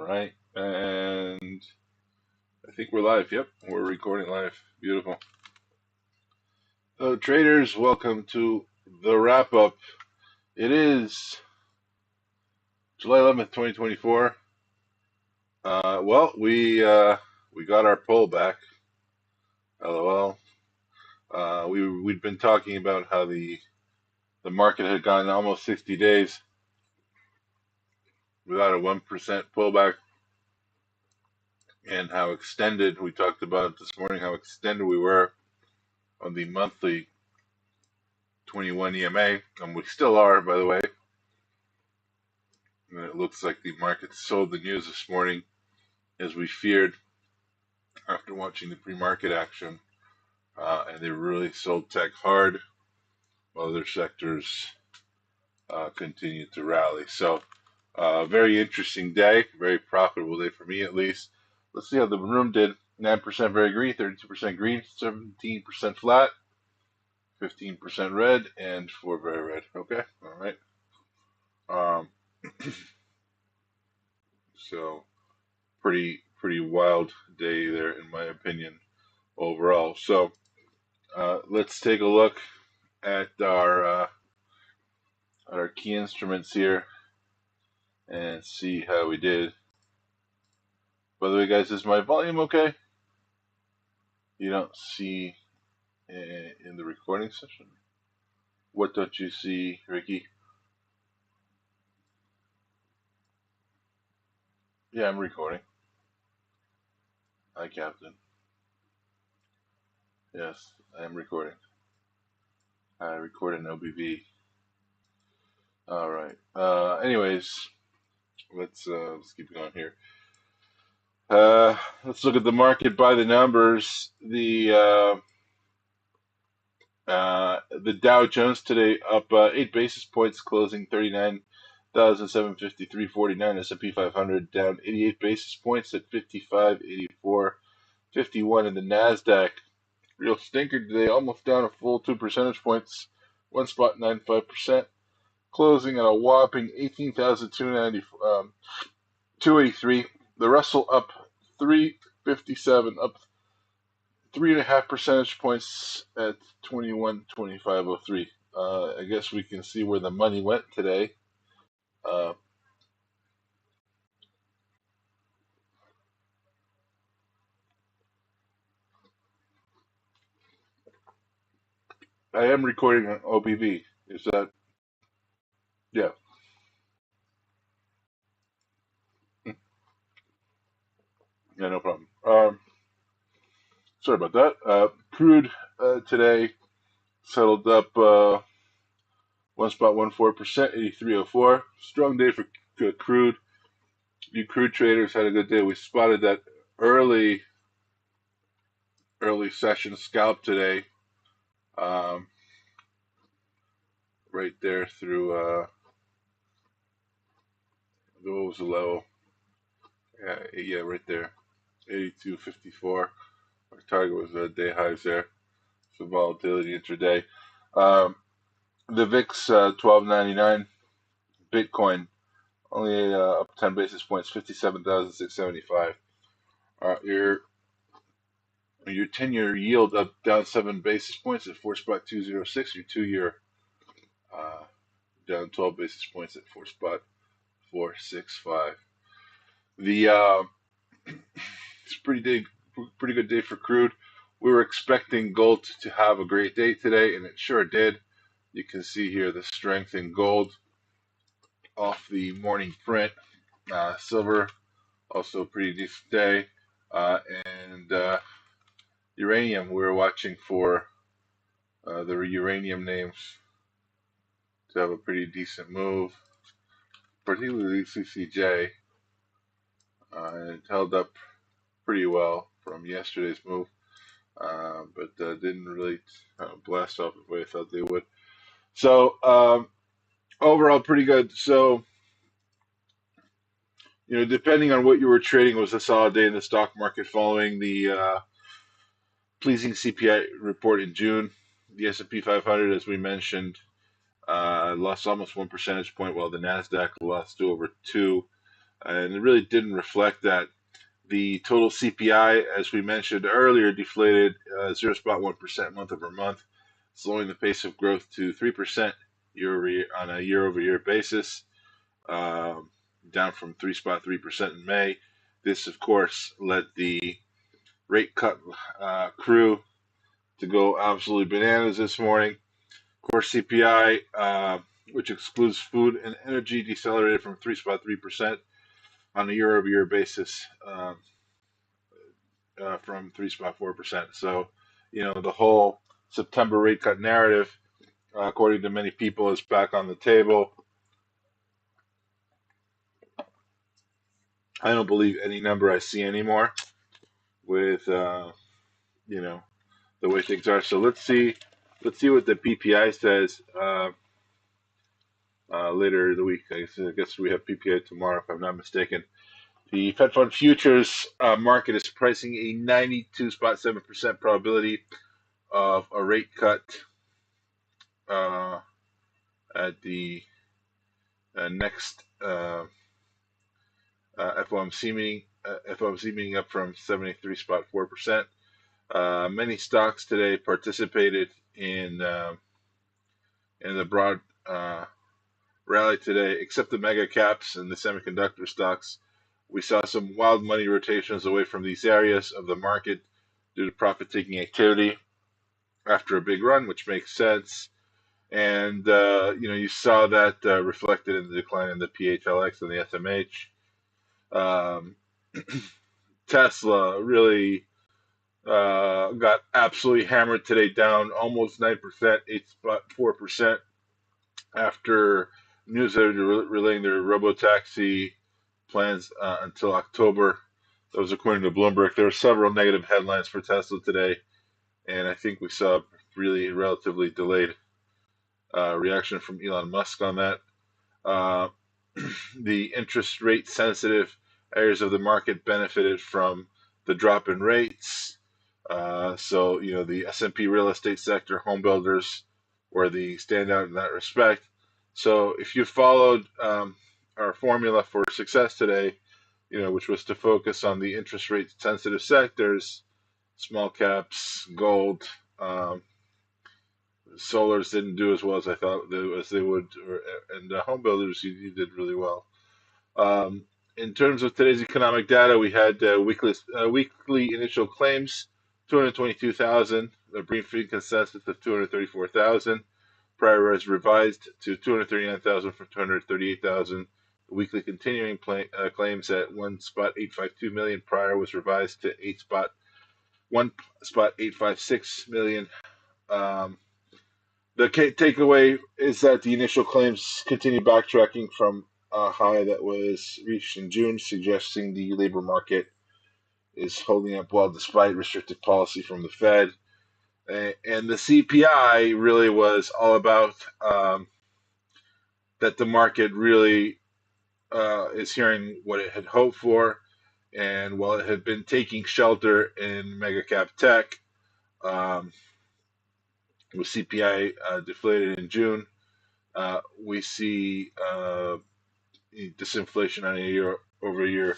right. And I think we're live. Yep, we're recording live. Beautiful. So, traders, welcome to the wrap up. It is July 11th, 2024. We got our pullback. LOL. We'd been talking about how the market had gone almost 60 days without a 1% pullback, and how extended, we talked about it this morning, how extended we were on the monthly 21 EMA, and we still are, by the way. And it looks like the market sold the news this morning, as we feared after watching the pre-market action, and they really sold tech hard while other sectors continued to rally. So, very interesting day, very profitable day for me at least. Let's see how the room did. 9% very green, 32% green, 17% flat, 15% red, and 4 very red. Okay, all right. So pretty wild day there, in my opinion, overall. So let's take a look at our key instruments here and see how we did. By the way, guys, is my volume okay? You don't see in the recording session? What don't you see, Ricky? Yeah, I'm recording. Hi, Captain. Yes, I am recording. I record an OBV. All right. Anyways, let's keep going here. Let's look at the market by the numbers. The Dow Jones today up 8 basis points, closing 39,753.49. S&P 500 down 88 basis points at 5584.51. And the Nasdaq, real stinker today, almost down a full 2 percentage points, 1.95%, closing at a whopping 18,283. The Russell up 357, up 3.5 percentage points at 21,2503. I guess we can see where the money went today. I am recording on OBV. Is that? Yeah. Yeah, no problem. Sorry about that. Crude today settled up 1.14%, 83.04. Strong day for crude. You crude traders had a good day. We spotted that early session scalp today. Right there through what was the level? Yeah, right there, 82.54. Our target was day highs there. So volatility intraday. The VIX 12.99. Bitcoin only up 10 basis points, 57,675. Your 10-year yield up down 7 basis points at 4.206. Your 2-year down 12 basis points at 4.465. The it's pretty good day for crude. We were expecting gold to have a great day today, and it sure did. You can see here the strength in gold off the morning print. Silver, also a pretty decent day. And uranium, we were watching for the uranium names to have a pretty decent move, particularly CCJ. It held up pretty well from yesterday's move, but didn't really blast off the way I thought they would. So overall, pretty good. So, depending on what you were trading, it was a solid day in the stock market following the pleasing CPI report in June. The S&P 500, as we mentioned, lost almost 1 percentage point, while the Nasdaq lost to over 2. and it really didn't reflect that. The total CPI, as we mentioned earlier, deflated 0.1% month over month, slowing the pace of growth to 3% year over year on a year over year basis, um, down from 3.3% in May. This, of course, led the rate cut crew to go absolutely bananas this morning. Core CPI, which excludes food and energy, decelerated from 3.3% on a year over year basis, from 3.4%. So, the whole September rate cut narrative, according to many people, is back on the table. I don't believe any number I see anymore with, the way things are. So let's see what the PPI says later in the week. I guess we have PPI tomorrow, if I'm not mistaken. The Fed Fund futures market is pricing a 92.7% probability of a rate cut uh, at the next FOMC meeting up from 73.4%. Many stocks today participated in the broad rally today, except the mega caps and the semiconductor stocks. We saw some wild money rotations away from these areas of the market due to profit-taking activity after a big run, which makes sense. And you saw that reflected in the decline in the PHLX and the SMH. Um, Tesla really got absolutely hammered today, down almost 9%, 8.4%, after news that they're relaying their robotaxi plans until October. That was according to Bloomberg. There were several negative headlines for Tesla today, and I think we saw really relatively delayed reaction from Elon Musk on that. Uh, the interest rate sensitive areas of the market benefited from the drop in rates. So, the S&P real estate sector, home builders were the standout in that respect. So if you followed our formula for success today, which was to focus on the interest rate sensitive sectors, small caps, gold, solars didn't do as well as I thought as they would, and home builders, you did really well. In terms of today's economic data, we had weekly initial claims, 222,000, the briefing consensus of 234,000. Prior was revised to 239,000 from 238,000. The weekly continuing claims at 1.852 million. Prior was revised to 1.856 million. The takeaway is that the initial claims continue backtracking from a high that was reached in June, suggesting the labor market is holding up well despite restrictive policy from the Fed. And the CPI really was all about that the market really is hearing what it had hoped for. And while it had been taking shelter in mega cap tech, with CPI deflated in June, we see disinflation on a year-over-year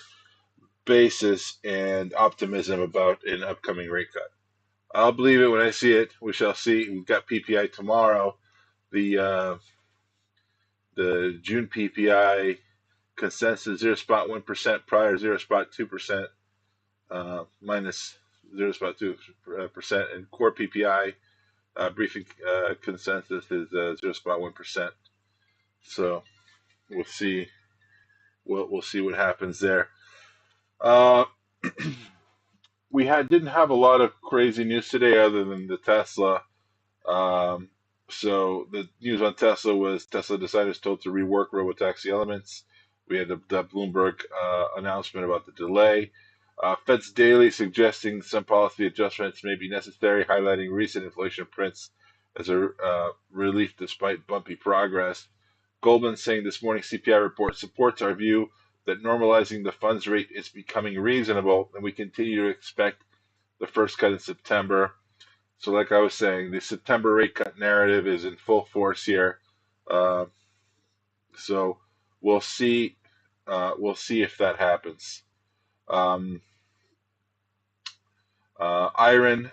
basis and optimism about an upcoming rate cut. I'll believe it when I see it. We shall see. We've got PPI tomorrow. The June PPI consensus 0.1%, prior 0.2%, minus 0.2%, and core PPI briefing consensus is 0.1%. So we'll see. We'll see what happens there. We didn't have a lot of crazy news today other than the Tesla. So the news on Tesla was Tesla designers told to rework robotaxi elements. We had the Bloomberg announcement about the delay. Fed's daily suggesting some policy adjustments may be necessary, highlighting recent inflation prints as a relief despite bumpy progress. Goldman saying this morning's CPI report supports our view that normalizing the funds rate is becoming reasonable, and we continue to expect the first cut in September. So like I was saying, the September rate cut narrative is in full force here. So we'll see We'll see if that happens. Um, Iron,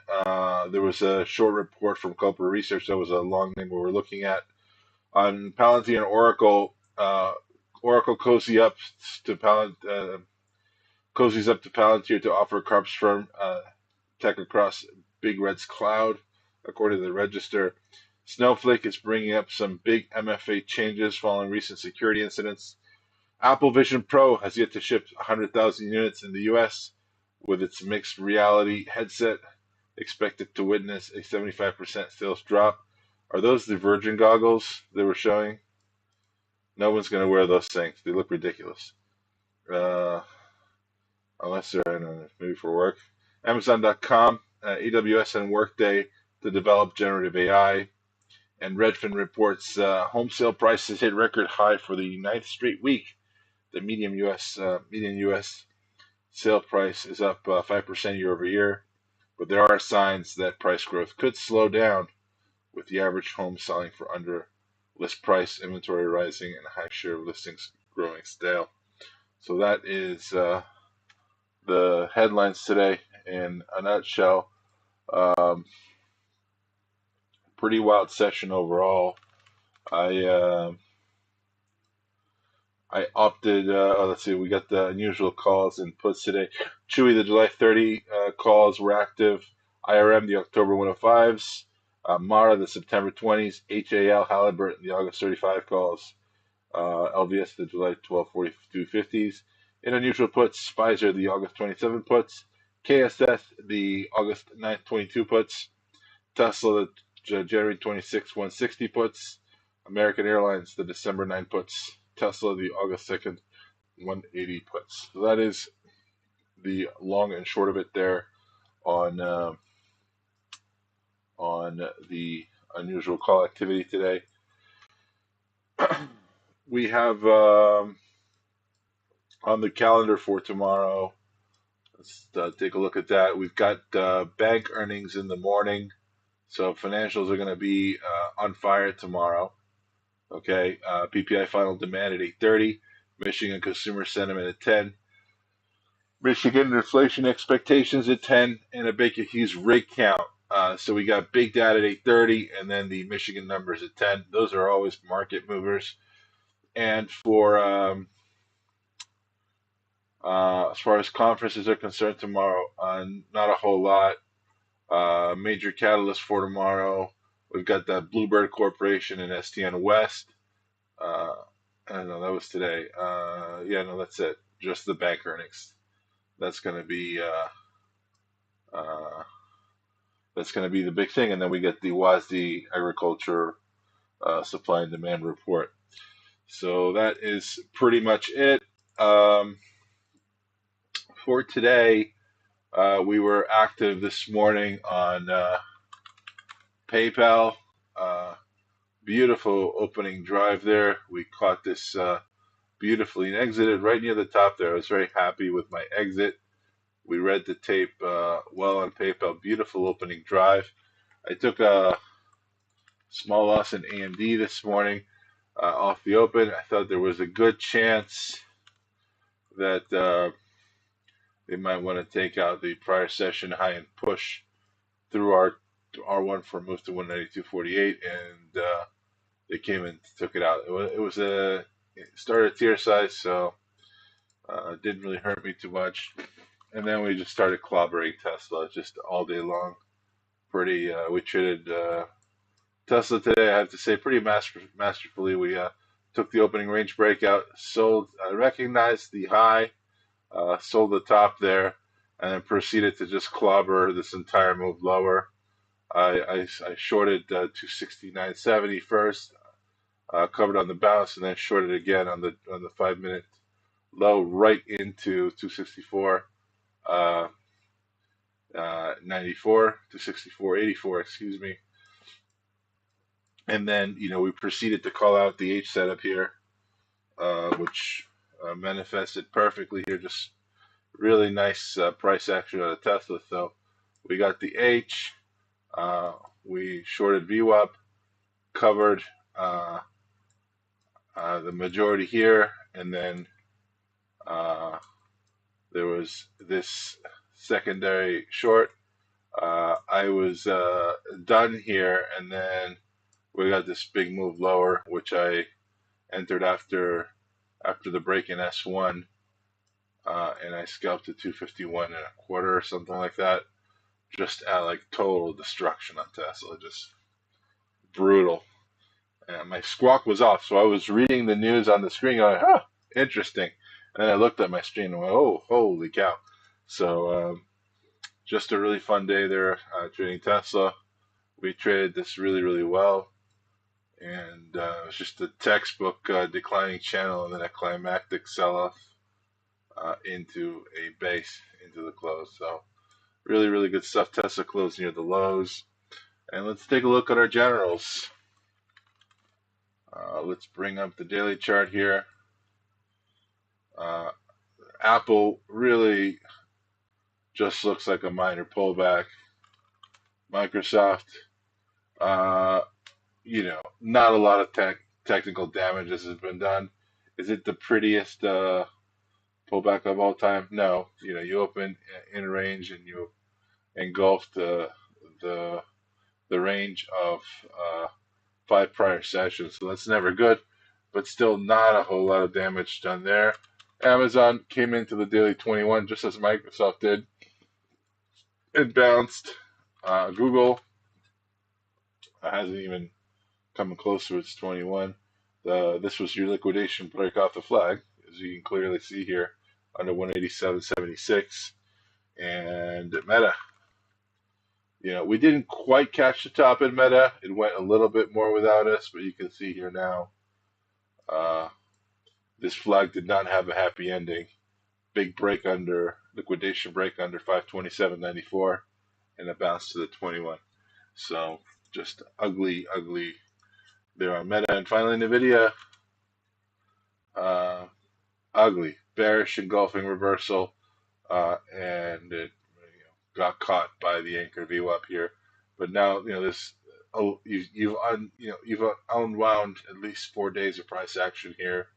there was a short report from Copper Research. That was a long name we were looking at. On Palantir and Oracle, Oracle cozies up to Palantir to offer Karp's firm tech across Big Red's cloud, according to the Register. Snowflake is bringing up some big MFA changes following recent security incidents. Apple Vision Pro has yet to ship 100,000 units in the US, with its mixed reality headset expected to witness a 75% sales drop. Are those the Virgin goggles they were showing? No one's going to wear those things. They look ridiculous. Uh, Unless they're maybe for work. Amazon.com, AWS and Workday to develop generative AI. And Redfin reports home sale prices hit record high for the ninth straight week. The median U.S. sale price is up 5% year over year, but there are signs that price growth could slow down, with the average home selling for under list price, inventory rising, and a high share of listings growing stale. So that is the headlines today in a nutshell. Um, Pretty wild session overall. I opted. Let's see. We got the unusual calls and puts today. Chewy, the July 30 calls were active. IRM, the October 105s. Mara, the September 20s. HAL, Halliburton, the August 35 calls. LVS, the July 12 42 50s. In unusual puts, Pfizer, the August 27 puts. KSS, the August 9th 22 puts. Tesla, the January 26 160 puts. American Airlines, the December 9 puts. Tesla, the August 2nd 180 puts. So that is the long and short of it there on the unusual call activity today. We have on the calendar for tomorrow. Let's take a look at that. We've got bank earnings in the morning, so financials are going to be on fire tomorrow. Okay, PPI final demand at 8:30, Michigan consumer sentiment at 10, Michigan inflation expectations at 10, and a Baker Hughes rig count. So we got big data at 8:30, and then the Michigan numbers at 10. Those are always market movers. And for as far as conferences are concerned tomorrow, not a whole lot. Major catalyst for tomorrow, we've got that Bluebird Corporation and STN West. I don't know, that was today. Yeah, no, that's it. Just the bank earnings. That's going to be the big thing, and then we get the WASDE agriculture supply and demand report. So that is pretty much it for today. We were active this morning on PayPal. Beautiful opening drive there. We caught this beautifully and exited right near the top there. I was very happy with my exit. We read the tape well on PayPal. Beautiful opening drive. I took a small loss in AMD this morning off the open. I thought there was a good chance that they might want to take out the prior session high and push through our R1 for a move to 192.48, and they came and took it out. It started tier size, so it didn't really hurt me too much. And then we just started clobbering Tesla just all day long. We traded Tesla today, I have to say, pretty masterfully. We took the opening range breakout, sold, recognized the high, sold the top there, and then proceeded to just clobber this entire move lower. I shorted 269.70 first, covered on the bounce, and then shorted again on the 5 minute low right into 264. 94 to 64.84, excuse me. And then, we proceeded to call out the H setup here, which manifested perfectly here. Just really nice price action on the Tesla. So we got the H, we shorted VWAP, covered the majority here, and then There was this secondary short. I was done here, and then we got this big move lower, which I entered after the break in S1, and I scalped to 251 and a quarter or something like that. Just at like total destruction on Tesla, just brutal. And my squawk was off, so I was reading the news on the screen, going, "Oh, interesting." And then I looked at my screen and went, "Oh, holy cow!" So just a really fun day there trading Tesla. We traded this really, really well, and it was just a textbook declining channel and then a climactic sell-off into a base into the close. So really, really good stuff. Tesla closed near the lows. And let's take a look at our generals. Let's bring up the daily chart here. Apple really just looks like a minor pullback. Microsoft, uh, not a lot of technical damage has been done. Is it the prettiest pullback of all time? No. You open in range and you engulfed the range of 5 prior sessions, so that's never good. But still, not a whole lot of damage done there. Amazon came into the daily 21 just as Microsoft did. It bounced. Google hasn't even come close to its 21. This was your liquidation break off the flag, as you can clearly see here, under 187.76. And Meta, we didn't quite catch the top in Meta. It went a little bit more without us, but you can see here now, this flag did not have a happy ending. Big break under, liquidation break under 527.94, and a bounce to the 21. So just ugly, ugly there on Meta. And finally, NVIDIA, ugly, bearish engulfing reversal, and it got caught by the anchor VWAP here. But now, you've unwound at least 4 days of price action here,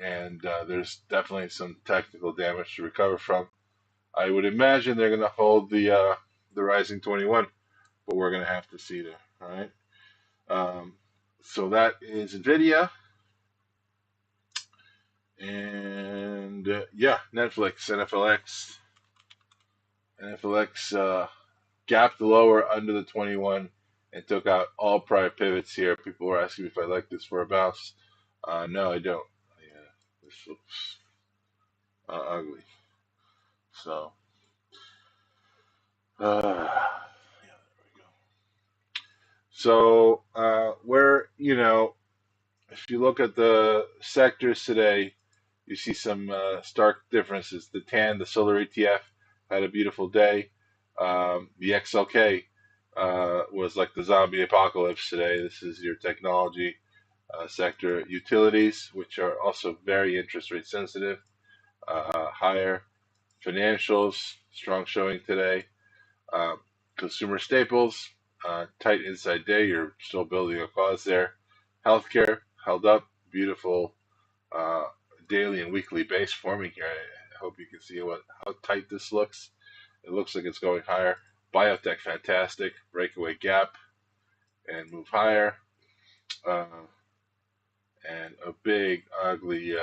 and there's definitely some technical damage to recover from. I would imagine they're going to hold the rising 21, but we're going to have to see there. All right. So that is NVIDIA. And Netflix, NFLX gapped lower under the 21 and took out all prior pivots here. People were asking me if I like this for a bounce. No, I don't. This looks ugly. So, there we go. So, if you look at the sectors today, you see some stark differences. The solar ETF, had a beautiful day. The XLK was like the zombie apocalypse today. This is your technology sector. Utilities, which are also very interest rate sensitive, higher. Financials, strong showing today. Consumer staples, tight inside day. You're still building a cause there. Healthcare held up. Beautiful daily and weekly base forming here. I hope you can see how tight this looks. It looks like it's going higher. Biotech, fantastic. Breakaway gap and move higher. And a big, ugly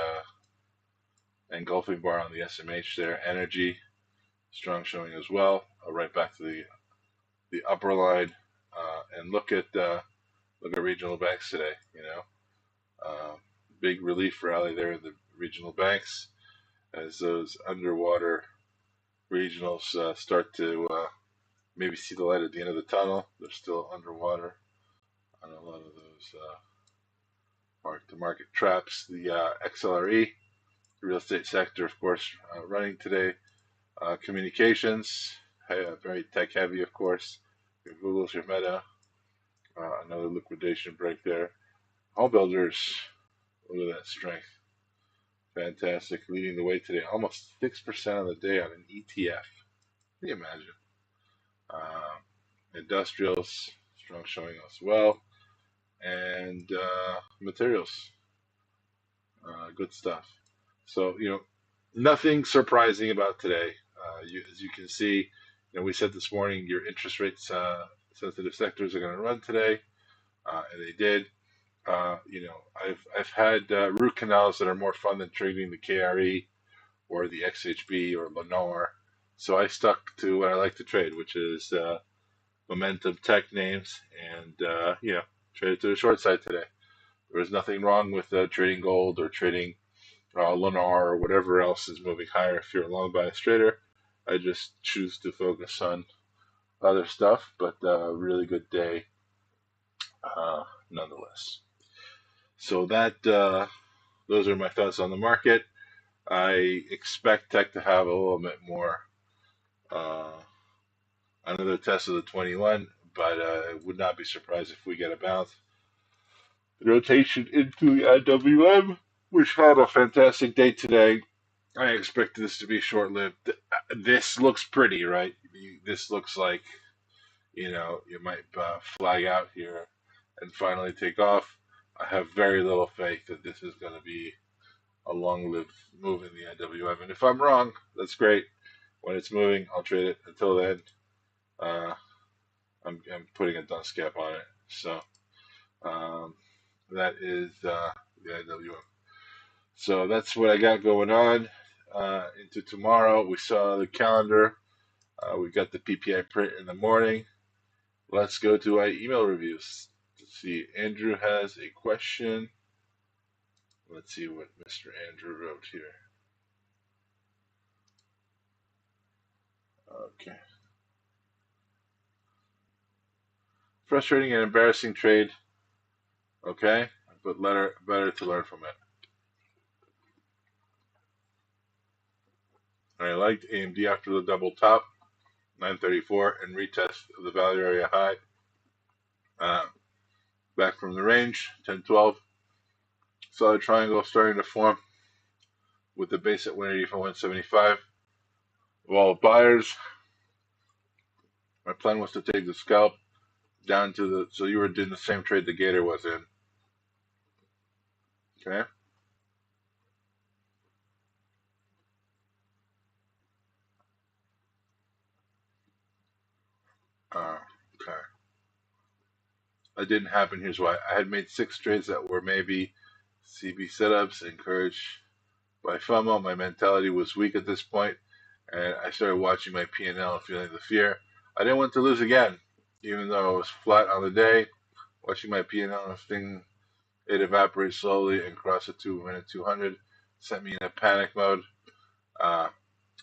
engulfing bar on the SMH there. Energy, strong showing as well. Right back to the upper line. And look at regional banks today. Big relief rally there in the regional banks as those underwater regionals start to maybe see the light at the end of the tunnel. They're still underwater on a lot of those mark-to-market traps. The XLRE, the real estate sector, of course, running today. Communications, very tech-heavy, of course. Your Google's, your Meta, another liquidation break there. Home builders, look at that strength. Fantastic, leading the way today. Almost 6% on the day on an ETF. Can you imagine? Industrials, strong showing as well. And materials, good stuff. So, Nothing surprising about today. As you can see, we said this morning your interest rates sensitive sectors are going to run today, and they did. I've had root canals that are more fun than trading the KRE or the XHB or Lenore, so I stuck to what I like to trade, which is momentum tech names, and traded to the short side today. There was nothing wrong with trading gold or trading Lennar or whatever else is moving higher if you're a long bias trader. I just choose to focus on other stuff, but really good day nonetheless. So those are my thoughts on the market. I expect tech to have a little bit more uh, another test of the 21, but I would not be surprised if we get a bounce. Rotation into the IWM, which had a fantastic day today. I expect this to be short lived. This looks pretty, right? This looks like, you might flag out here and finally take off. I have very little faith that this is going to be a long lived move in the IWM. And if I'm wrong, that's great. When it's moving, I'll trade it. Until then, uh, I'm putting a dunce cap on it. So um, that is the IWM. So that's what I got going on into tomorrow. We saw the calendar. We got the PPI print in the morning. Let's go to our email reviews. Let's see. Andrew has a question. Let's see what Mr. Andrew wrote here. Okay. Frustrating and embarrassing trade. Okay. But better to learn from it. I liked AMD after the double top, 934, and retest of the value area high. Back from the range, 1012. Saw a triangle starting to form with the base at 180 for 175. Wall of buyers. My plan was to take the scalp down to the, so you were doing the same trade the Gator was in. Okay. Okay. That didn't happen. Here's why. I had made 6 trades that were maybe CB setups, encouraged by FOMO. My mentality was weak at this point, and I started watching my P&L and feeling the fear. I didn't want to lose again, even though I was flat on the day. Watching my P&L and seeing it evaporate slowly and cross the 2-minute 200 sent me in a panic mode.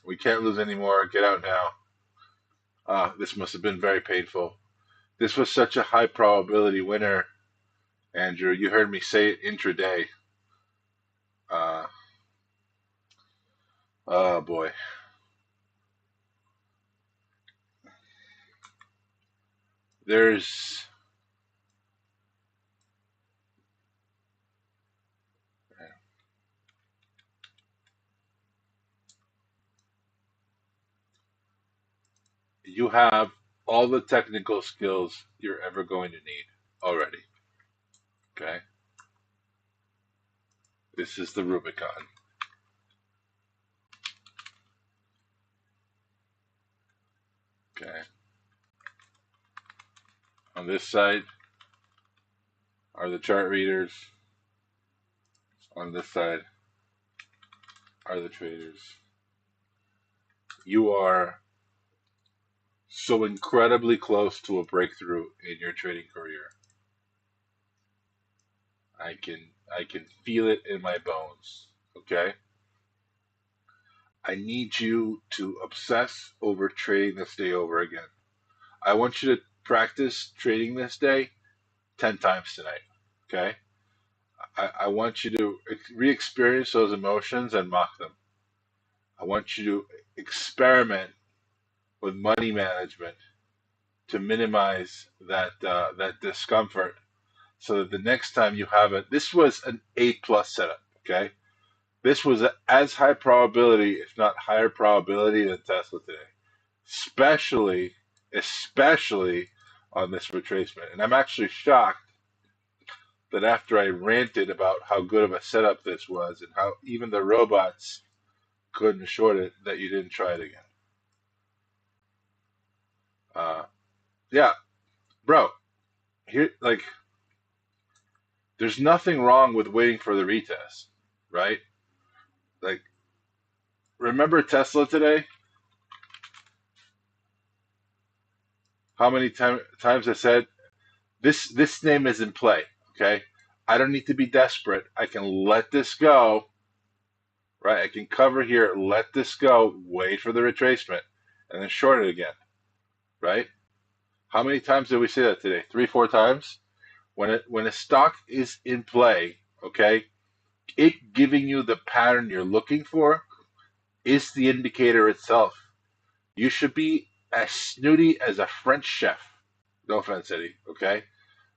We can't lose anymore. Get out now. This must have been very painful. This was such a high probability winner, Andrew. You heard me say it intraday. Uh, oh boy. There's you have all the technical skills you're ever going to need already. Okay? This is the Rubicon. Okay? On this side are the chart readers. On this side are the traders. You are so incredibly close to a breakthrough in your trading career. I can feel it in my bones. Okay? I need you to obsess over trading this day over again. I want you to practice trading this day 10 times tonight. Okay? I want you to re experience those emotions and mock them. I want you to experiment with money management to minimize that discomfort so that the next time you have it, this was an A plus setup. Okay? This was as high probability, if not higher probability, than Tesla today, especially, especially on this retracement. And I'm actually shocked that after I ranted about how good of a setup this was and how even the robots couldn't short it that you didn't try it again. Uh, yeah, bro. Here, like, there's nothing wrong with waiting for the retest, right? Like, remember Tesla today? How many times I said this name is in play? Okay, I don't need to be desperate. I can let this go, right? I can cover here, let this go, wait for the retracement, and then short it again, right? How many times did we say that today? Three, four times. When a stock is in play, okay, it giving you the pattern you're looking for is the indicator itself. You should be as snooty as a French chef. No offense, Eddie. Okay,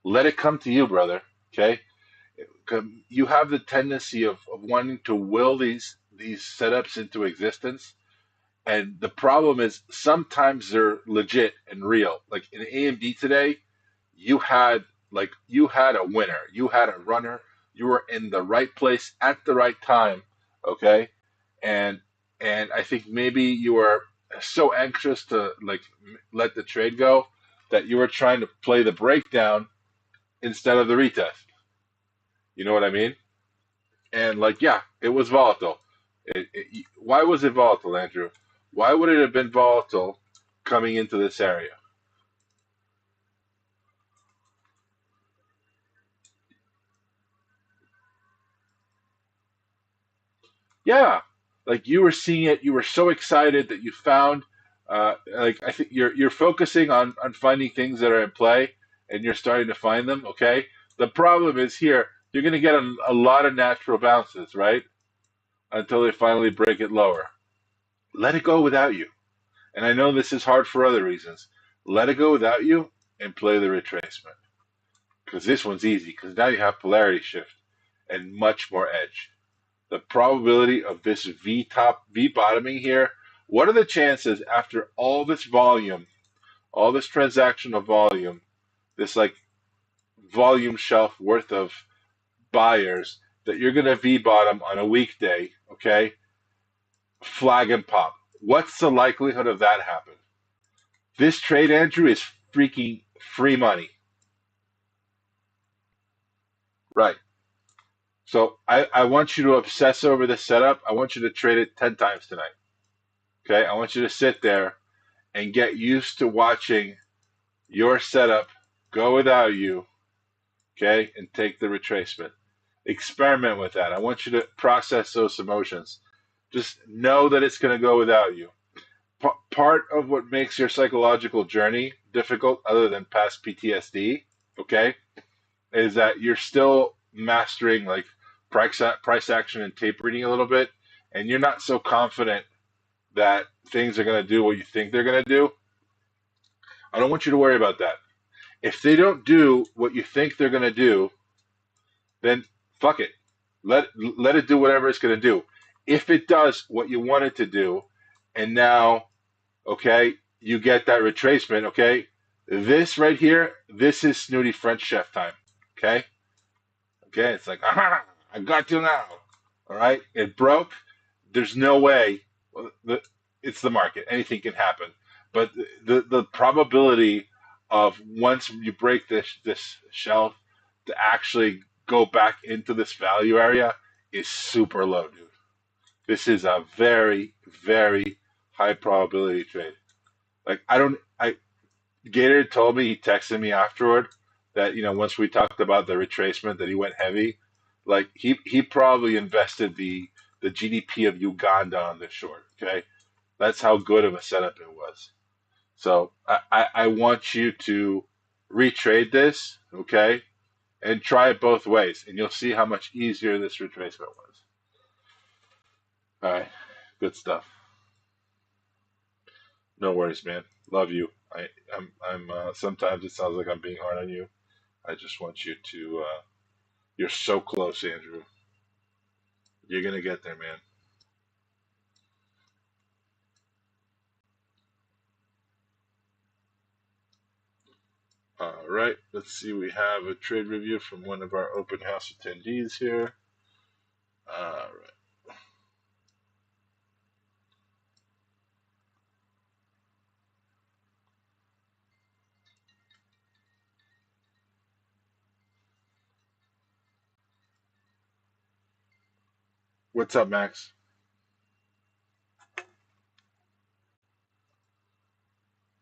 let it come to you, brother. Okay, you have the tendency of wanting to will these setups into existence, and the problem is sometimes they're legit and real. Like in AMD today, you had you had a winner, you had a runner, you were in the right place at the right time. Okay, and I think maybe you were so anxious to let the trade go that you were trying to play the breakdown instead of the retest. You know what I mean? And yeah, it was volatile. Why was it volatile, Andrew? Why would it have been volatile coming into this area? Yeah, like you were seeing it, you were so excited that you found. I think you're focusing on finding things that are in play, and you're starting to find them. Okay, the problem is here you're going to get a lot of natural bounces, right? Until they finally break it lower. Let it go without you. And I know this is hard for other reasons. Let it go without you and play the retracement. Because this one's easy, because now you have polarity shift and much more edge. The probability of this V top, V bottoming here, what are the chances after all this volume, all this transactional volume, this volume shelf worth of buyers, that you're going to V bottom on a weekday, okay? Flag and pop. What's the likelihood of that happening? This trade, Andrew, is freaking free money. Right. So I want you to obsess over this setup. I want you to trade it 10 times tonight. Okay. I want you to sit there and get used to watching your setup go without you. Okay. And take the retracement. Experiment with that. I want you to process those emotions. Just know that it's going to go without you. Part of what makes your psychological journey difficult, other than past PTSD, okay, is that you're still mastering price action and tape reading a little bit, and you're not so confident that things are going to do what you think they're going to do. I don't want you to worry about that. If they don't do what you think they're going to do, then fuck it. Let it do whatever it's going to do. If it does what you want it to do, and now, okay, you get that retracement, okay, this right here, this is snooty French chef time, okay? Okay, it's like, aha, I got you now. All right, it broke. There's no way. Well, it's the market. Anything can happen. But the probability of once you break this shelf to actually go back into this value area is super low, dude. This is a very, very high probability trade. Like I don't I Gator told me, he texted me afterward that once we talked about the retracement that he went heavy, like he probably invested the GDP of Uganda on this short. Okay, that's how good of a setup it was. So I want you to retrade this, okay, and try it both ways, and you'll see how much easier this retracement was. All right, good stuff. No worries, man. Love you. I'm sometimes it sounds like I'm being hard on you. I just want you to. You're so close, Andrew. You're gonna get there, man. All right. Let's see. We have a trade review from one of our open house attendees here. All right. What's up, Max?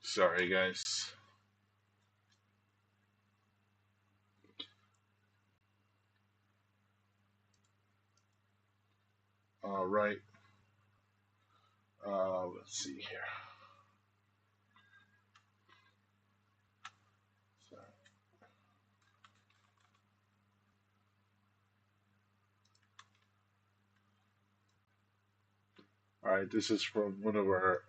Sorry, guys. All right. Let's see here. So, all right. This is from one of our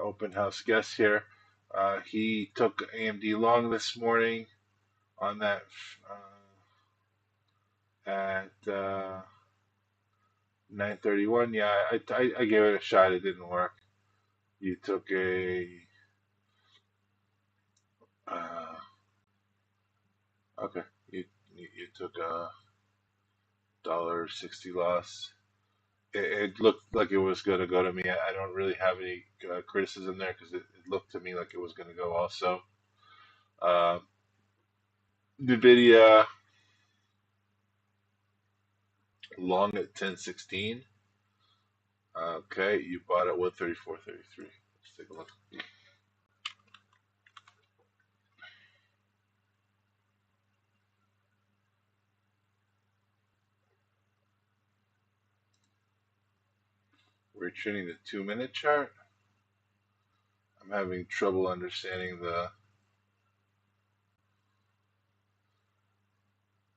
open house guests here. He took AMD long this morning on that at 9:31. Yeah, I gave it a shot. It didn't work. You took a uh, okay. You took a $1.60 loss. It looked like it was going to go to me. I don't really have any criticism there because it looked to me like it was going to go also. Uh, NVIDIA long at 10.16. Okay, you bought it 134.33. Let's take a look. We're trading the 2 minute chart. I'm having trouble understanding the.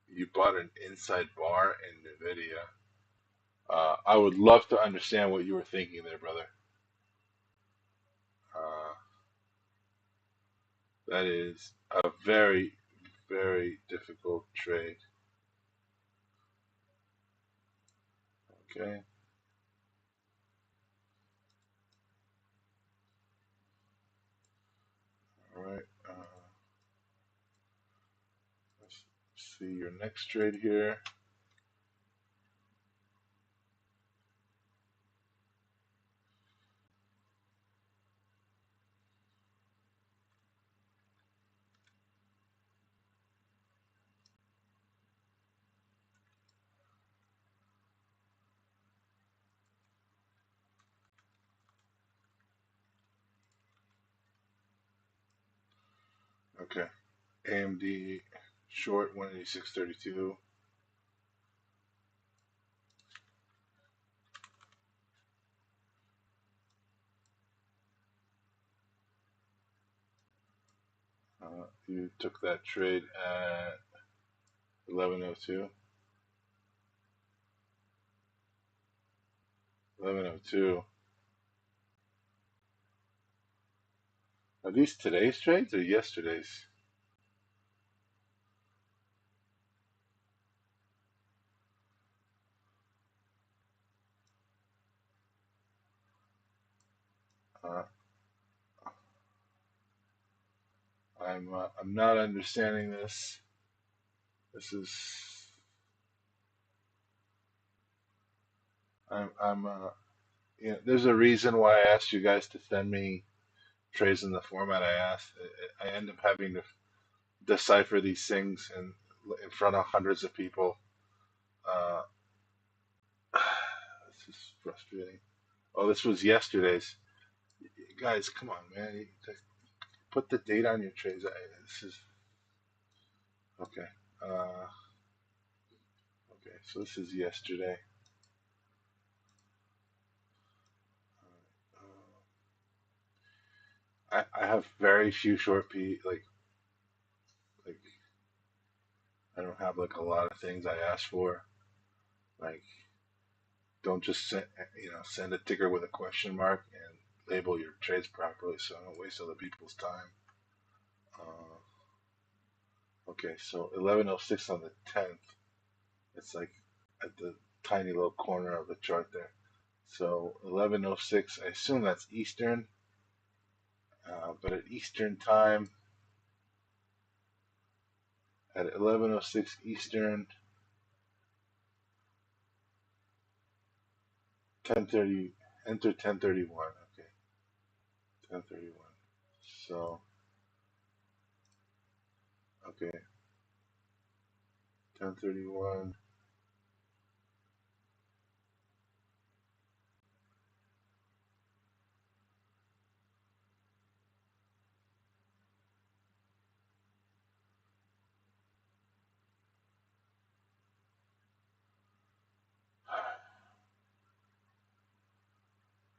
You bought an inside bar in NVIDIA. I would love to understand what you were thinking there, brother. Uh, that is a very, very difficult trade. Okay. All right. Let's see your next trade here. Okay. AMD short 186.32. You took that trade at 11:02. 11:02. Are these today's trades or yesterday's? Uh, I'm not understanding this. This is I'm there's a reason why I asked you guys to send me trades in the format I asked. I end up having to decipher these things in front of hundreds of people. Uh, this is frustrating. Oh, this was yesterday's. Guys, come on, man. Put the date on your trades. This is okay. Uh, okay, so this is yesterday. I have very few short P. Like I don't have like a lot of things I ask for. Like don't just send a ticker with a question mark and label your trades properly so I don't waste other people's time. Uh, okay, so 11:06 on the 10th. It's like at the tiny little corner of the chart there. So 11:06. I assume that's Eastern, but at Eastern time, at 11:06 Eastern, 10:30. Enter 10:31. Okay, 10:31. So okay, 10:31.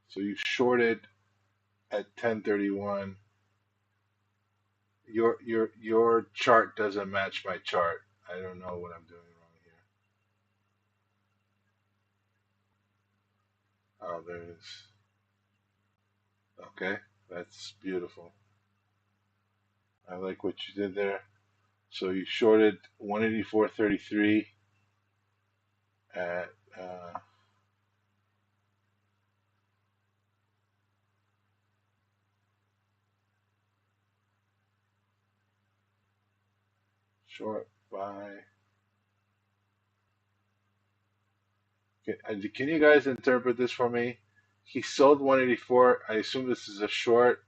So you shorted at 1031. Your chart doesn't match my chart. I don't know what I'm doing wrong here. Oh, there it is. Okay, that's beautiful. I like what you did there. So you shorted 184.33 at short by. Can you guys interpret this for me? He sold 184. I assume this is a short,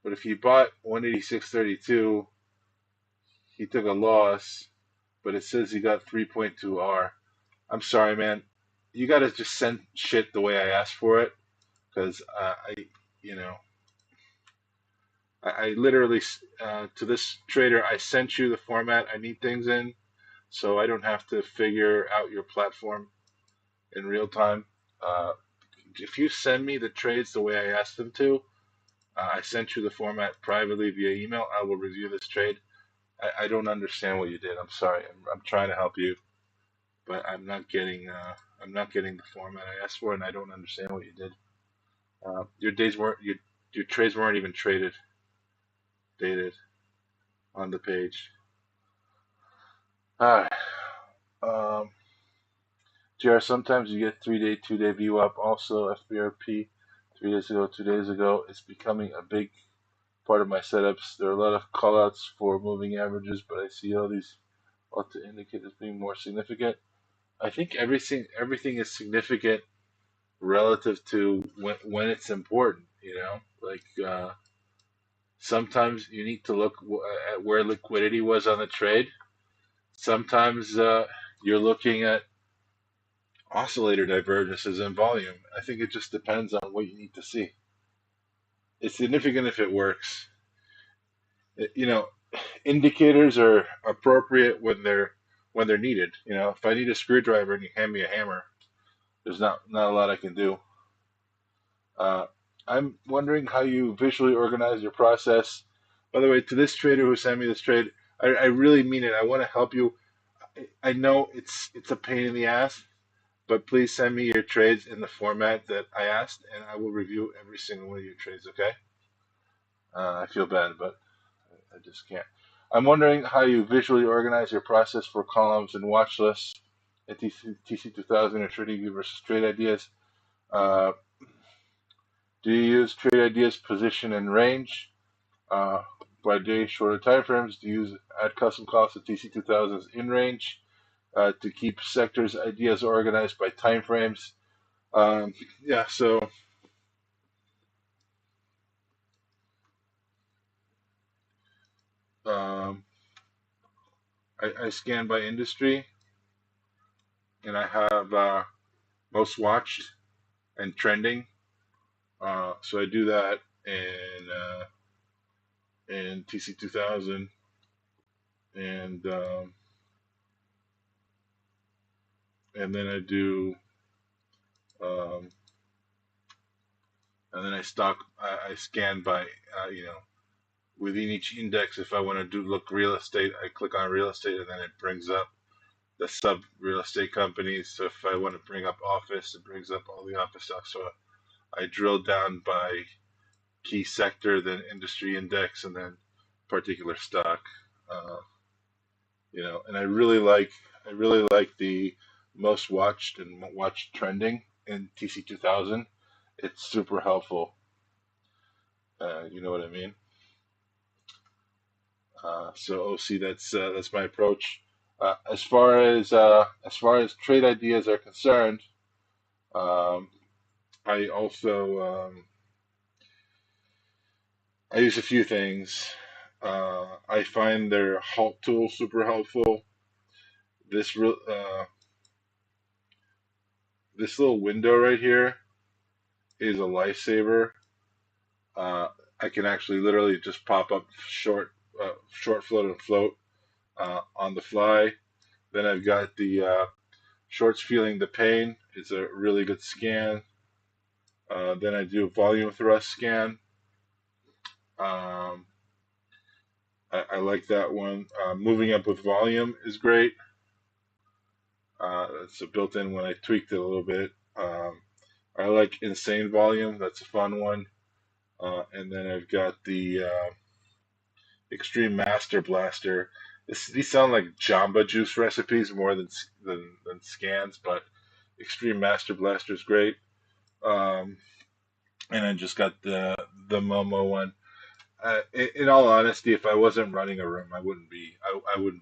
but if he bought 186.32, he took a loss, but it says he got 3.2 R. I'm sorry, man. You got to just send shit the way I asked for it, because you know, I literally to this trader, I sent you the format I need things in, so I don't have to figure out your platform in real time. Uh, if you send me the trades the way I asked them to, I sent you the format privately via email. I will review this trade. I don't understand what you did. I'm sorry. I'm trying to help you, but I'm not getting the format I asked for, and I don't understand what you did. Your trades weren't even dated on the page. All right. Um, JR, sometimes you get 3 day, 2 day VWAP. Also, FBRP 3 days ago, 2 days ago. It's becoming a big part of my setups. There are a lot of callouts for moving averages, but I see all these ought to indicate as being more significant. I think everything is significant relative to when it's important. Like sometimes you need to look at where liquidity was on the trade. Sometimes you're looking at oscillator divergences in volume. I think it just depends on what you need to see. It's significant if it works. You know, indicators are appropriate when they're needed. If I need a screwdriver and you hand me a hammer, there's not a lot I can do. Uh, I'm wondering how you visually organize your process. By the way, to this trader who sent me this trade, I really mean it. I want to help you. I know it's a pain in the ass, but please send me your trades in the format that I asked, and I will review every single one of your trades. Okay? I feel bad, but I just can't. I'm wondering how you visually organize your process for columns and watch lists at TC2000 or TradingView versus Trade Ideas. Uh, do you use Trade Ideas position and range by day, shorter time frames? Do you add custom calls to TC2000's in range to keep sectors ideas organized by time frames? Yeah, so um, I scan by industry, and I have most watched and trending. So I do that in TC2000, and and then I do um, and then I scan by within each index. If I want to do look real estate, I click on real estate, and then it brings up the sub real estate companies. So if I want to bring up office, it brings up all the office stocks. So I drill down by key sector, then industry index, and then particular stock. Uh, and I really like the most watched and watched trending in TC2000. It's super helpful. You know what I mean? So OC, that's my approach. As far as trade ideas are concerned, um, I also I use a few things. I find their halt tool super helpful. This real this little window right here is a lifesaver. Uh, I can actually literally just pop up short float and float on the fly. Then I've got the shorts feeling the pain. It's a really good scan. Then I do a volume thrust scan. Um, I like that one. Moving up with volume is great. It's a built-in when I tweaked it a little bit. I like insane volume. That's a fun one. And then I've got the Extreme Master Blaster. These sound like Jamba Juice recipes more than scans, but Extreme Master Blaster is great. Um, and I just got the Momo one. In all honesty, if I wasn't running a room, I wouldn't be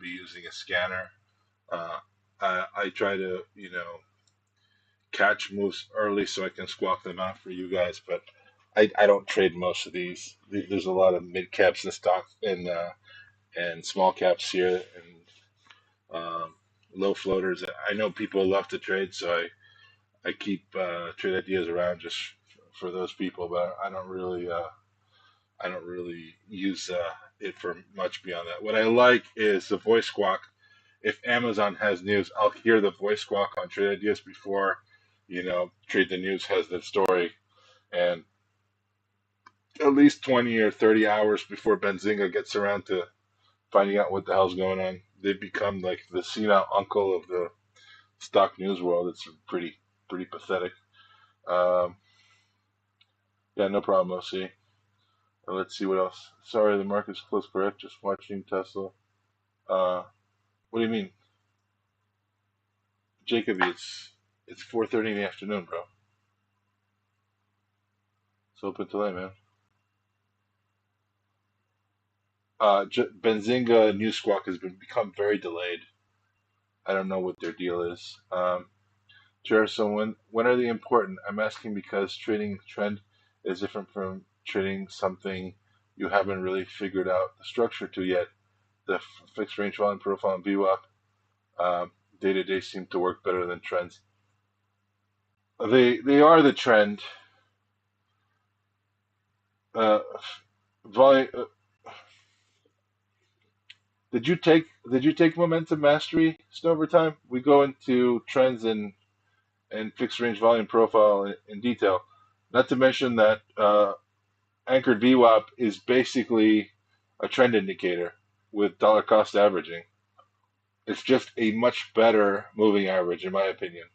using a scanner. Uh, I try to catch moves early so I can squawk them out for you guys, but I don't trade most of these. There's a lot of mid caps in stock and small caps here and low floaters. I know people love to trade, so I keep trade ideas around just for those people, but I don't really use it for much beyond that. What I like is the voice squawk. If Amazon has news, I'll hear the voice squawk on Trade Ideas before, Trade the News has the story, and at least 20 or 30 hours before Benzinga gets around to finding out what the hell's going on, they become like the senile uncle of the stock news world. It's pretty pathetic. Um, yeah, no problem, OC. Let's see what else. Sorry, the market's close, correct? Just watching Tesla. Uh, what do you mean, Jacoby? It's 4:30 in the afternoon, bro. It's open till late, man. Benzinga News Squawk has become very delayed. I don't know what their deal is. Sure. So when are they important? I'm asking because trading trend is different from trading something you haven't really figured out the structure to yet. The fixed range volume profile and VWAP day to day seem to work better than trends. They are the trend. Uh, volume. Did you take Momentum Mastery Snowver time? We go into trends and fixed range volume profile in detail. Not to mention that anchored VWAP is basically a trend indicator with dollar cost averaging. It's just a much better moving average, in my opinion,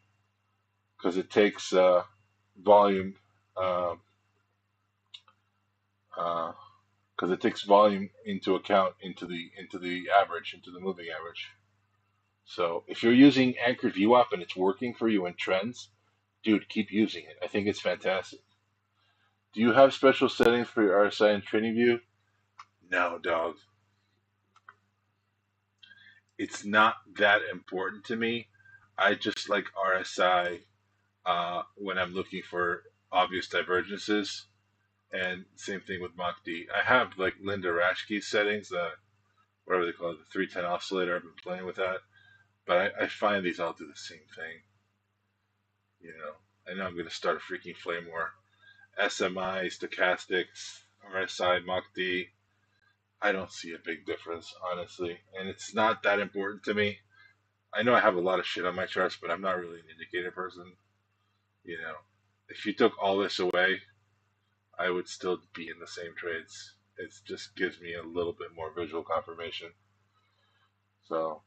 because it takes volume, because uh, it takes volume into account into the average, into the moving average. So if you're using anchored VWAP and it's working for you in trends, dude, keep using it. I think it's fantastic. Do you have special settings for your RSI and TradingView? No, dog. It's not that important to me. I just like RSI when I'm looking for obvious divergences, and same thing with MACD. I have like Linda Raschke's settings, whatever they call it, the 310 oscillator. I've been playing with that, but I find these all do the same thing. I know I'm going to start a freaking flame war. SMI, stochastics, RSI, MACD. I don't see a big difference, honestly, and it's not that important to me. I know I have a lot of shit on my charts, but I'm not really an indicator person. You know, if you took all this away, I would still be in the same trades. It just gives me a little bit more visual confirmation. So,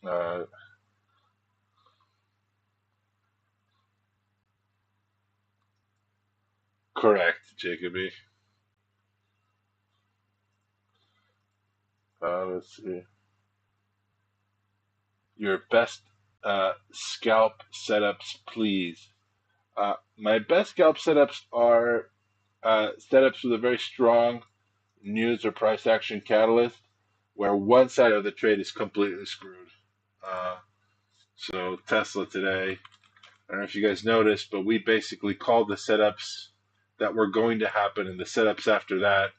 uh, correct, Jacoby. Let's see. Your best scalp setups, please. My best scalp setups are setups with a very strong news or price action catalyst where one side of the trade is completely screwed. Uh, so Tesla today, I don't know if you guys noticed, but we basically called the setups that were going to happen and the setups after that,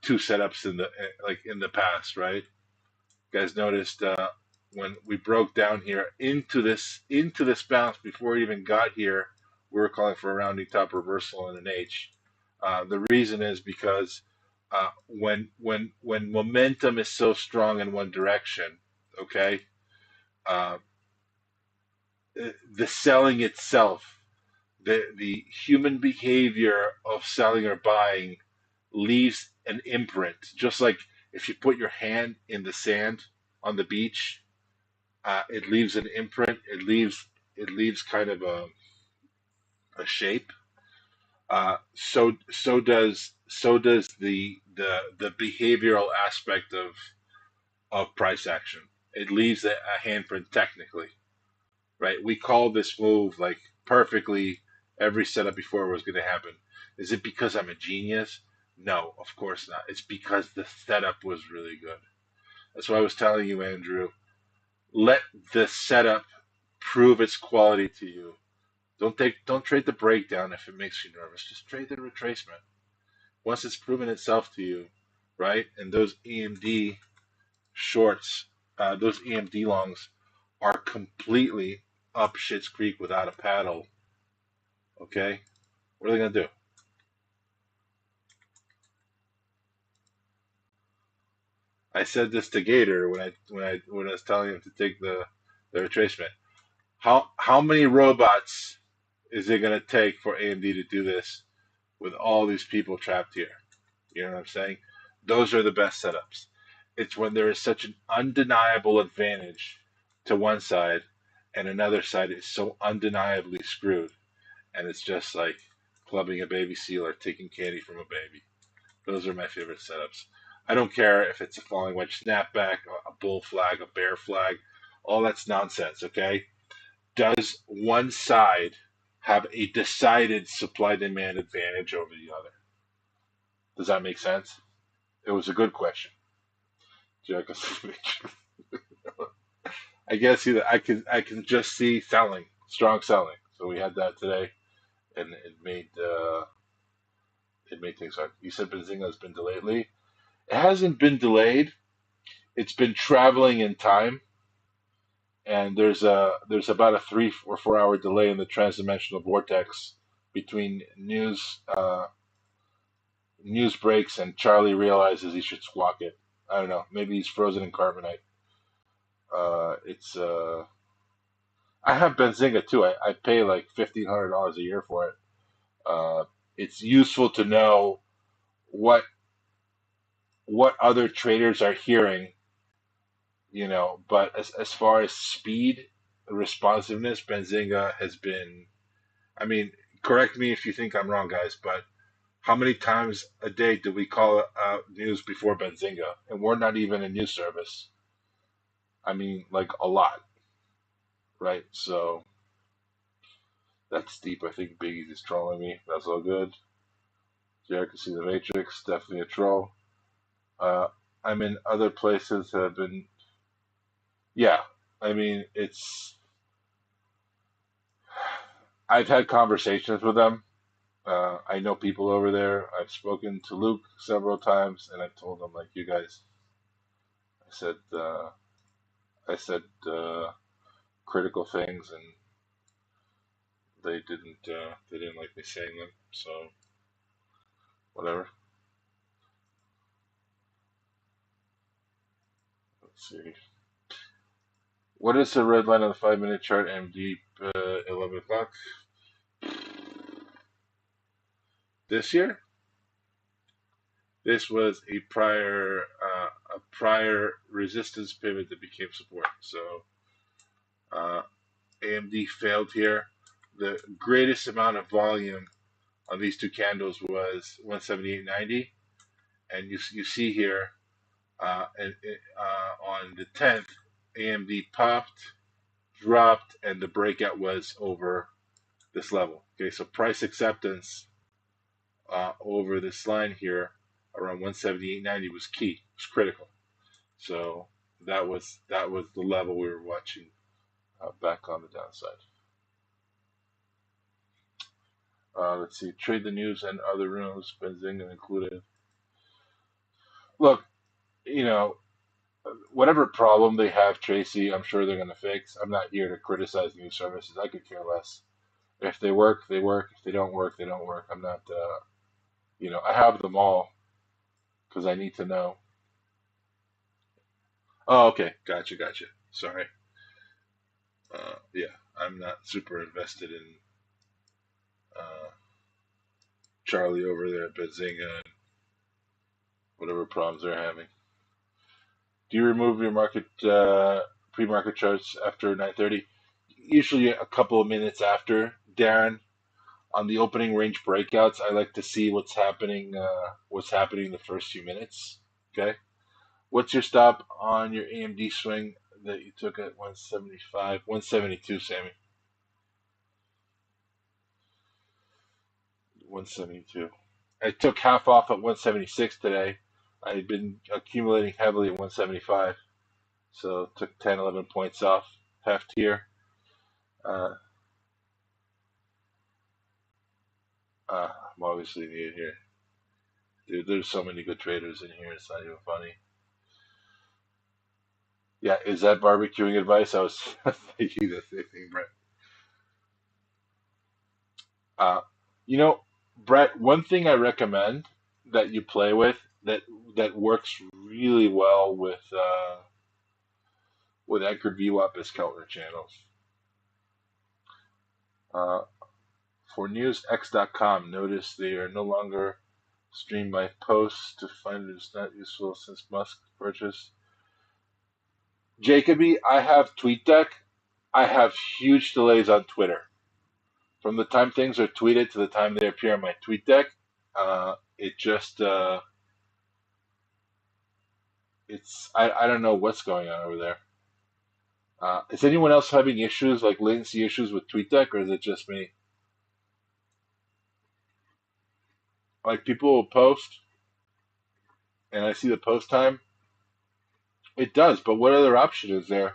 two setups in the past, right? You guys noticed when we broke down here into this bounce before we even got here, we were calling for a rounding top reversal and an H. The reason is because when momentum is so strong in one direction, okay, uh, the selling itself, the human behavior of selling or buying leaves an imprint. Just like if you put your hand in the sand on the beach, it leaves an imprint. It leaves kind of a shape. So does the behavioral aspect of price action. It leaves a handprint technically, right? We call this move like perfectly every setup before it was going to happen. Is it because I'm a genius? No, of course not. It's because the setup was really good. That's why I was telling you, Andrew. Let the setup prove its quality to you. Don't trade the breakdown if it makes you nervous. Just trade the retracement. Once it's proven itself to you, right? And those EMD shorts, those EMD longs are completely up Shit's Creek without a paddle. Okay, what are they gonna do? I said this to Gator when I was telling him to take the retracement. How many robots is it gonna take for AMD to do this with all these people trapped here? You know what I'm saying? Those are the best setups. It's when there is such an undeniable advantage to one side and another side is so undeniably screwed. And it's just like clubbing a baby seal or taking candy from a baby. Those are my favorite setups. I don't care if it's a falling wedge snapback, a bull flag, a bear flag. All that's nonsense, okay? Does one side have a decided supply demand advantage over the other? Does that make sense? It was a good question. Jack, I guess either I can just see selling, strong selling. So we had that today, and it made things hard. You said Benzinga has been delayed. Lee. It hasn't been delayed. It's been traveling in time, and there's about a 3 or 4 hour delay in the transdimensional vortex between news breaks and Charlie realizes he should squawk it. I don't know. Maybe he's frozen in carbonite. It's I have Benzinga too. I pay like $1,500 a year for it. Uh, it's useful to know what other traders are hearing, But as far as speed, responsiveness, Benzinga has been. I mean, correct me if you think I'm wrong, guys, but how many times a day do we call out news before Benzinga? And we're not even a news service. I mean, like a lot, right? So that's deep. I think Biggie's is trolling me. That's all good. Jared can see the Matrix. Definitely a troll. Uh, I'm in other places that have been. Yeah, I mean, it's. I've had conversations with them. I know people over there. I've spoken to Luke several times, and I've told them like, you guys. I said, critical things, and they didn't like me saying them. So whatever. Let's see. What is the red line on the 5 minute chart? MD 11 o'clock this year. This was a prior resistance pivot that became support. So uh, AMD failed here. The greatest amount of volume on these two candles was 178.90, and you see here on the 10th, AMD popped, dropped, and the breakout was over this level. Okay, so price acceptance over this line here around 178.90 was key, was critical. So that was the level we were watching back on the downside. Let's see, trade the news and other rooms, Benzinga included. Look, you know, whatever problem they have, Tracy, I'm sure they're going to fix. I'm not here to criticize news services. I could care less. If they work, they work. If they don't work, they don't work. I'm not, I have them all because I need to know. Oh, okay. Gotcha. Sorry. Yeah, I'm not super invested in Charlie over there at Benzinga and whatever problems they're having. Do you remove your pre-market charts after 9:30? Usually a couple of minutes after, Darren. On the opening range breakouts, I like to see what's happening. What's happening the first few minutes. Okay. What's your stop on your AMD swing that you took at 175, 172, Sammy? 172. I took half off at 176 today. I've been accumulating heavily at 175, so took 10, 11 points off, half tier. Uh, I'm obviously new here. Dude, there's so many good traders in here, it's not even funny. Yeah, is that barbecuing advice? I was thinking the same thing, Brett. Uh, you know, Brett, one thing I recommend that you play with that that works really well with Anchored VWAP is counter channels. Uh, for newsx.com, notice they are no longer streamed by posts to find it is not useful since Musk purchased. Jacoby, I have TweetDeck. I have huge delays on Twitter. From the time things are tweeted to the time they appear on my TweetDeck, it just I don't know what's going on over there. Is anyone else having issues like latency issues with TweetDeck, or is it just me? Like people will post, and I see the post time. It does, but what other option is there?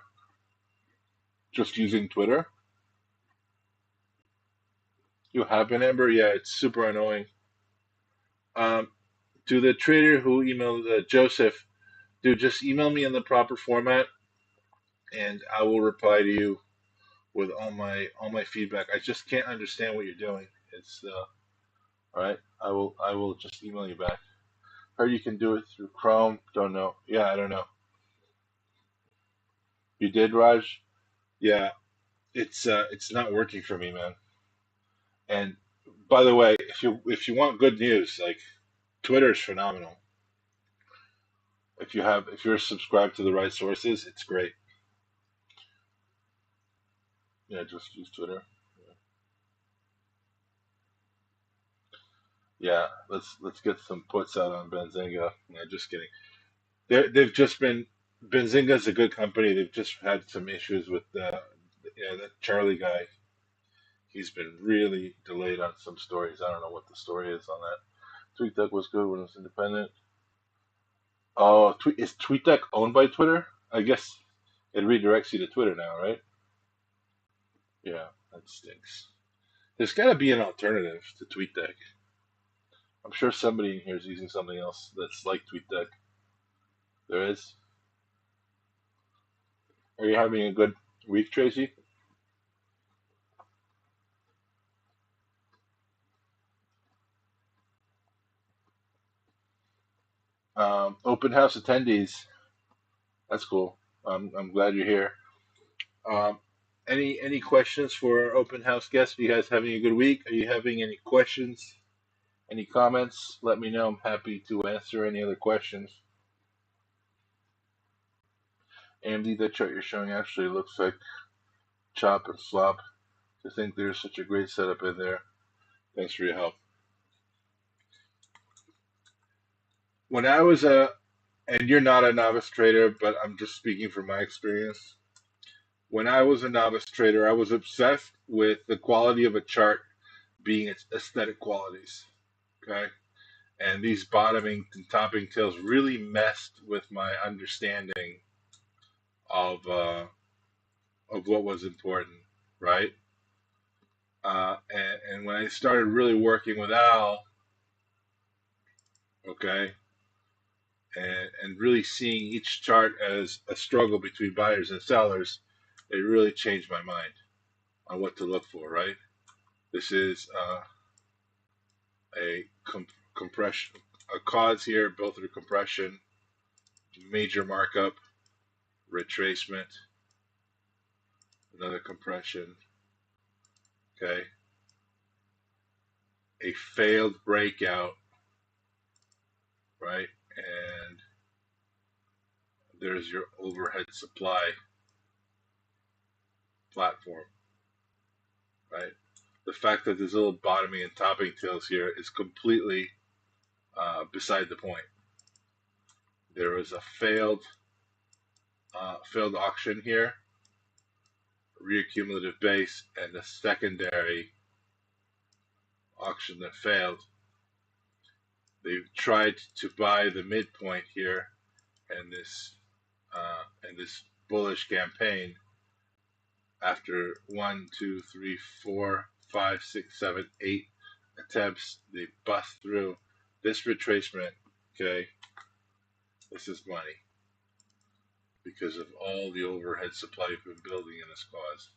Just using Twitter? You have been, Amber? Yeah, it's super annoying. Um, to the trader who emailed Joseph, dude, just email me in the proper format, and I will reply to you with all my feedback. I just can't understand what you're doing. It's all right. I will just email you back. Or you can do it through Chrome. Don't know. Yeah, I don't know. You did, Raj? Yeah, it's not working for me, man. And by the way, if you want good news, like Twitter is phenomenal. If you're subscribed to the right sources, it's great. Yeah, just use Twitter. Yeah, let's get some puts out on Benzinga. Yeah, just kidding. They've just been Benzinga's a good company. They've just had some issues with that Charlie guy. He's been really delayed on some stories. I don't know what the story is on that. TweetDeck was good when it was independent. Oh, is TweetDeck owned by Twitter? I guess it redirects you to Twitter now, right? Yeah, that stinks. There's got to be an alternative to TweetDeck. I'm sure somebody in here is using something else that's like TweetDeck. There is. Are you having a good week, Tracy? Open house attendees. That's cool. I'm glad you're here. Um, any questions for our open house guests? Are you guys having a good week? Are you having any questions? Any comments? Let me know. I'm happy to answer any other questions. AMD, that chart you're showing actually looks like chop and flop. To think there's such a great setup in there. Thanks for your help. When I was and you're not a novice trader, but I'm just speaking from my experience. When I was a novice trader, I was obsessed with the quality of a chart being its aesthetic qualities. Okay. And these bottoming and topping tails really messed with my understanding of what was important, right? And when I started really working with Al, okay, and really seeing each chart as a struggle between buyers and sellers, it really changed my mind on what to look for, right? This is a compression, a cause here built through compression, major markup, retracement, another compression. Okay, a failed breakout, right? And there's your overhead supply platform, right? The fact that there's little bottoming and topping tails here is completely beside the point. There was a failed auction here, reaccumulative base, and a secondary auction that failed. They tried to buy the midpoint here, and this bullish campaign. After 1, 2, 3, 4, 5, 6, 7, 8 attempts, they bust through this retracement. Okay, this is money because of all the overhead supply you've been building in this cause.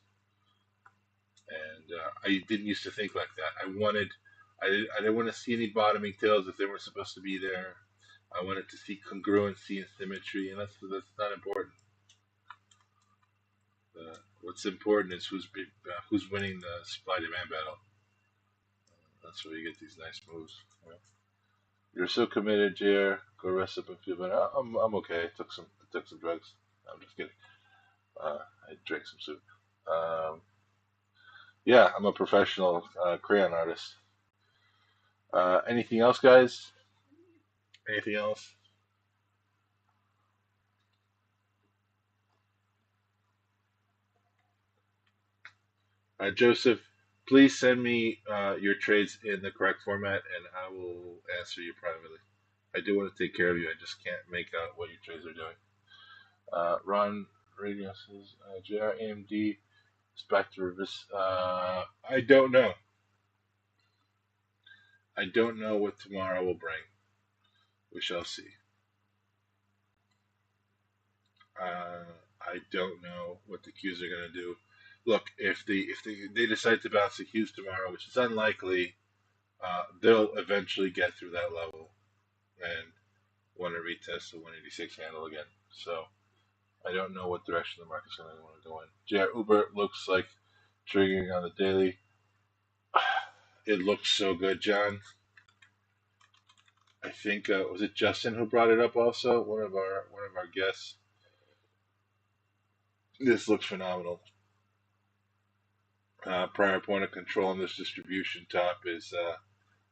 And I didn't used to think like that. I didn't want to see any bottoming tails if they weren't supposed to be there. I wanted to see congruency and symmetry, and that's not important. What's important is who's winning the supply demand battle. That's where you get these nice moves. You know? You're so committed, JR. Go rest up and feel better. I'm okay. I took some drugs. I'm just kidding. I drank some soup. Yeah, I'm a professional crayon artist. Anything else, guys? Anything else? Joseph, please send me your trades in the correct format, and I will answer you privately. I do want to take care of you. I just can't make out what your trades are doing. Ron Radio says, JR AMD is back to reverse. I don't know. I don't know what tomorrow will bring. We shall see. I don't know what the Qs are going to do. Look, if they decide to bounce the Qs tomorrow, which is unlikely, they'll eventually get through that level and want to retest the 186 handle again. So I don't know what direction the market's going to want to go in. JR Uber looks like triggering on the daily. It looks so good, John. I think was it Justin who brought it up also? One of our guests. This looks phenomenal. Prior point of control on this distribution top is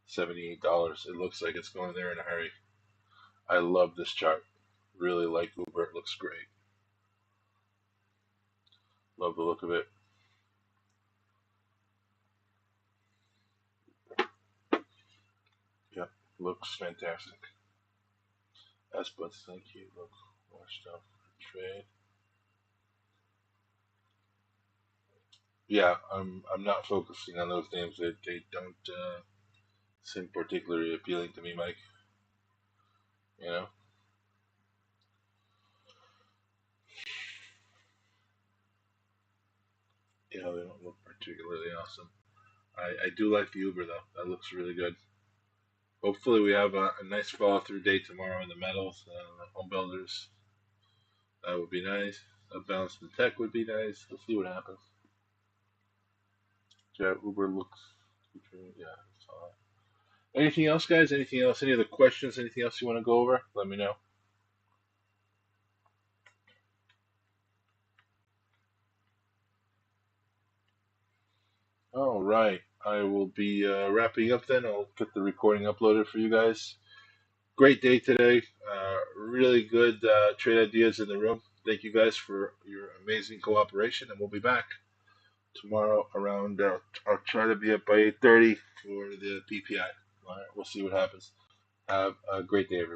$78. It looks like it's going there in a hurry. I love this chart. Really like Uber. It looks great. Love the look of it. Yep, looks fantastic. S-Buds, thank you. Look, washed up for trade. Yeah, I'm not focusing on those names. They don't seem particularly appealing to me, Mike. You know. Yeah, they don't look particularly awesome. I do like the Uber though. That looks really good. Hopefully, we have a nice follow through day tomorrow in the metals, the home builders. That would be nice. A balance in tech would be nice. We'll see what happens. Yeah, Uber looks. Yeah. Anything else, guys? Anything else? Any other questions? Anything else you want to go over? Let me know. All right. I will be wrapping up then. I'll get the recording uploaded for you guys. Great day today. Really good trade ideas in the room. Thank you guys for your amazing cooperation, and we'll be back tomorrow around. I'll try to be up by 8:30 for the PPI. All right, we'll see what happens. Have a great day, everyone.